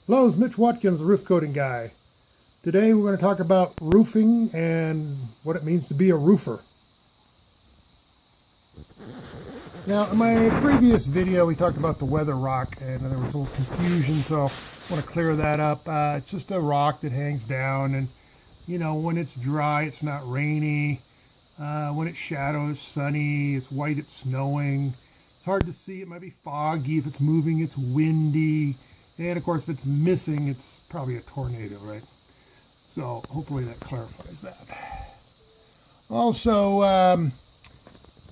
Hello, it's Mitch Watkins, the roof coating guy. Today we're going to talk about roofing and what it means to be a roofer. Now, in my previous video we talked about the weather rock and there was a little confusion, so I want to clear that up. It's just a rock that hangs down, and you know, when it's dry it's not rainy. When it's shadow it's sunny, it's white it's snowing. It's hard to see, it might be foggy, if it's moving it's windy. And of course, if it's missing, it's probably a tornado, right? So hopefully that clarifies that. Also,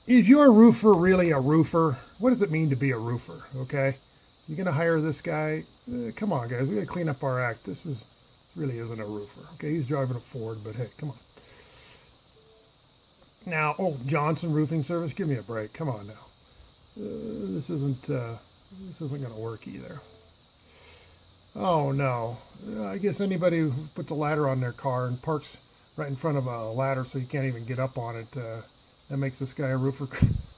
is your roofer really a roofer? What does it mean to be a roofer, okay? You're going to hire this guy? Come on, guys, we got to clean up our act. This really isn't a roofer, okay? He's driving a Ford, but hey, come on. Now, oh, Johnson Roofing Service, give me a break. Come on now. This isn't going to work either. Oh no, I guess anybody who puts a ladder on their car and parks right in front of a ladder so you can't even get up on it, that makes this guy a roofer.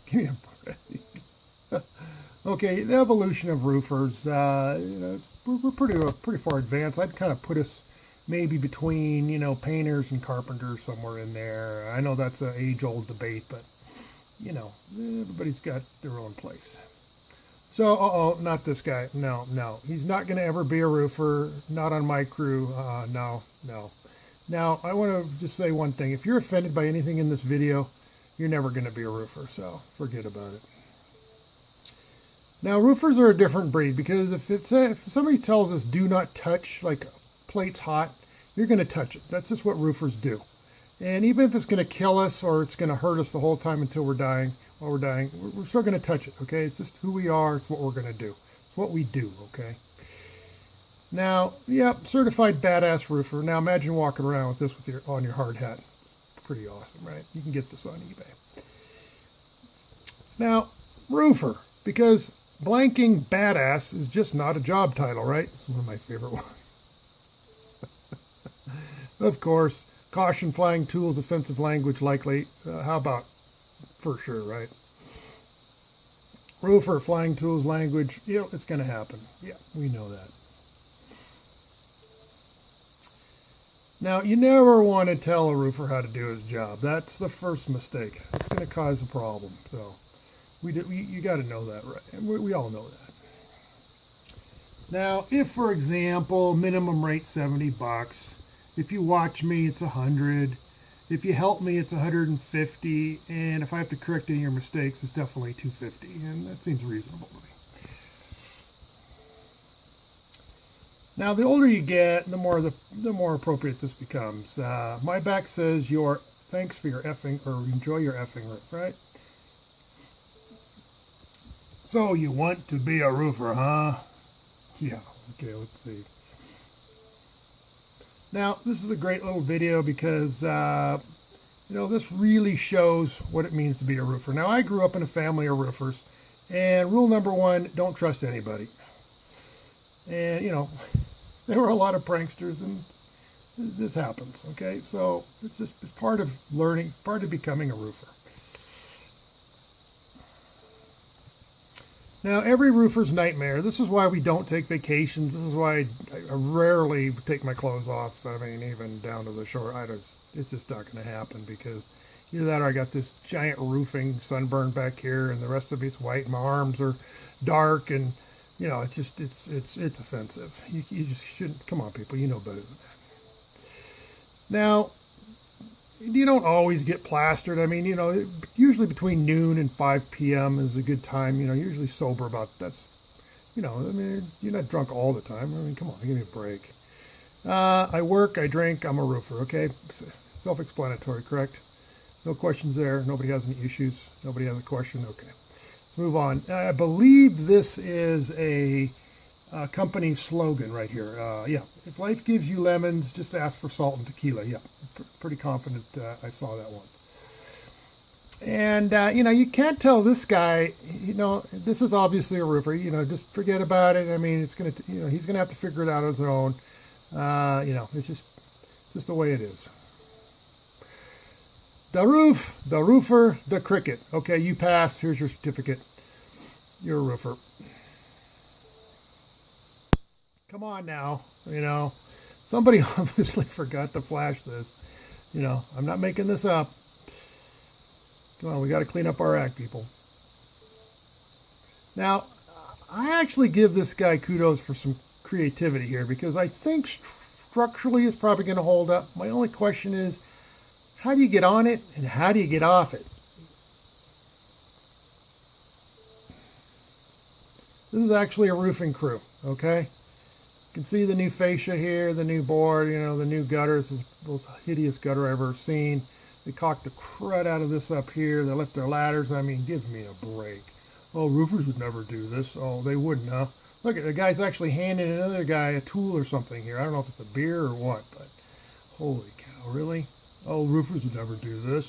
Give me a break. Okay, the evolution of roofers, you know, we're pretty far advanced. I'd kind of put us maybe between, you know, painters and carpenters, somewhere in there. I know that's an age-old debate, but, you know, everybody's got their own place. So, not this guy. No. He's not going to ever be a roofer. Not on my crew. No. Now, I want to just say one thing. If you're offended by anything in this video, you're never going to be a roofer. So, forget about it. Now, roofers are a different breed, because if somebody tells us do not touch, like a plate's hot, you're going to touch it. That's just what roofers do. And even if it's going to kill us or it's going to hurt us the whole time until we're dying, while we're dying, we're still going to touch it, okay? It's just who we are. It's what we're going to do. It's what we do, okay? Now, yep, certified badass roofer. Now, imagine walking around with this on your hard hat. Pretty awesome, right? You can get this on eBay. Now, roofer, because blanking badass is just not a job title, right? It's one of my favorite ones. Of course, caution, flying tools, offensive language likely. How about for sure, right? Roofer, flying tools, language, you know, it's going to happen. Yeah, we know that. Now, you never want to tell a roofer how to do his job. That's the first mistake. It's going to cause a problem. So, you got to know that, right? We all know that. Now, if, for example, minimum rate $70, if you watch me, it's 100. If you help me, it's 150, and if I have to correct any of your mistakes, it's definitely 250, and that seems reasonable to me. Now, the older you get, the more appropriate this becomes. My back says thanks for your effing, or enjoy your effing roof, right? So you want to be a roofer, huh? Yeah. Okay, let's see. Now, this is a great little video because, you know, this really shows what it means to be a roofer. Now, I grew up in a family of roofers, and rule number one, don't trust anybody. And, you know, there were a lot of pranksters, and this happens, okay? So, it's part of learning, part of becoming a roofer. Now, every roofer's nightmare. This is why we don't take vacations. This is why I rarely take my clothes off. I mean, even down to the shore. It's just not going to happen, because either that or I got this giant roofing sunburn back here, and the rest of it's white. My arms are dark, and you know, it's offensive. You just shouldn't. Come on, people. You know better than that. Now, you don't always get plastered. I mean, you know, usually between noon and 5 p.m. is a good time. You know, usually sober about that's, you know, I mean, you're not drunk all the time. I mean, come on, give me a break. I work, I drink, I'm a roofer, okay? Self-explanatory, correct? No questions there. Nobody has any issues. Nobody has a question. Okay. Let's move on. I believe this is a company slogan right here. Yeah, if life gives you lemons, just ask for salt and tequila. Yeah, pretty confident I saw that one. And, you know, you can't tell this guy, you know, this is obviously a roofer, you know, just forget about it. I mean, it's going to, you know, he's going to have to figure it out on his own. You know, it's just the way it is. The roof, the roofer, the cricket. Okay, you passed. Here's your certificate. You're a roofer. Come on now, somebody obviously forgot to flash this. I'm not making this up. Come on, we got to clean up our act, people. Now, I actually give this guy kudos for some creativity here because I think structurally it's probably going to hold up. My only question is, how do you get on it and how do you get off it? This is actually a roofing crew, okay? You can see the new fascia here, the new board, the new gutter. This is the most hideous gutter I've ever seen. They cocked the crud out of this up here. They left their ladders. I mean, give me a break. Oh, roofers would never do this. Oh, they wouldn't, huh? Look, the guy's actually handing another guy a tool or something here. I don't know if it's a beer or what, but holy cow, really? Oh, roofers would never do this.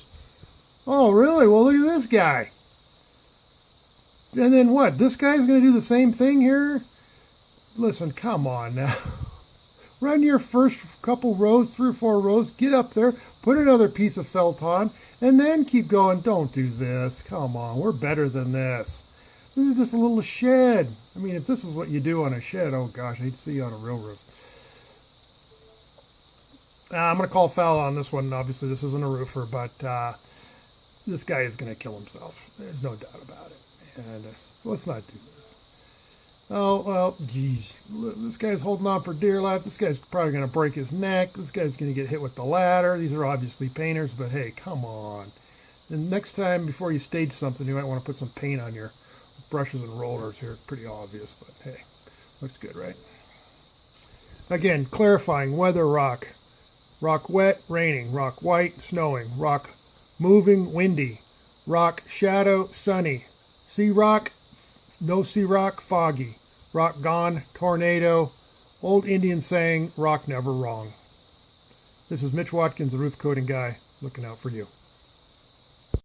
Oh, really? Well, look at this guy. And then what? This guy's going to do the same thing here? Listen, come on now. Run your first couple rows, 3 or 4 rows, get up there, put another piece of felt on, and then keep going. Don't do this. Come on, we're better than this. This is just a little shed. I mean, if this is what you do on a shed, oh gosh, I hate to see you on a real roof. I'm going to call foul on this one. Obviously, this isn't a roofer, but this guy is going to kill himself. There's no doubt about it. And let's not do this. Oh, well, geez. This guy's holding on for dear life. This guy's probably going to break his neck. This guy's going to get hit with the ladder. These are obviously painters, but hey, come on. And next time, before you stage something, you might want to put some paint on your brushes and rollers here. It's pretty obvious, but hey, looks good, right? Again, clarifying weather rock. Rock wet, raining. Rock white, snowing. Rock moving, windy. Rock shadow, sunny. Sea rock, no sea rock, foggy. Rock gone, tornado. Old Indian saying, rock never wrong. This is Mitch Watkins, the roof coating guy, looking out for you.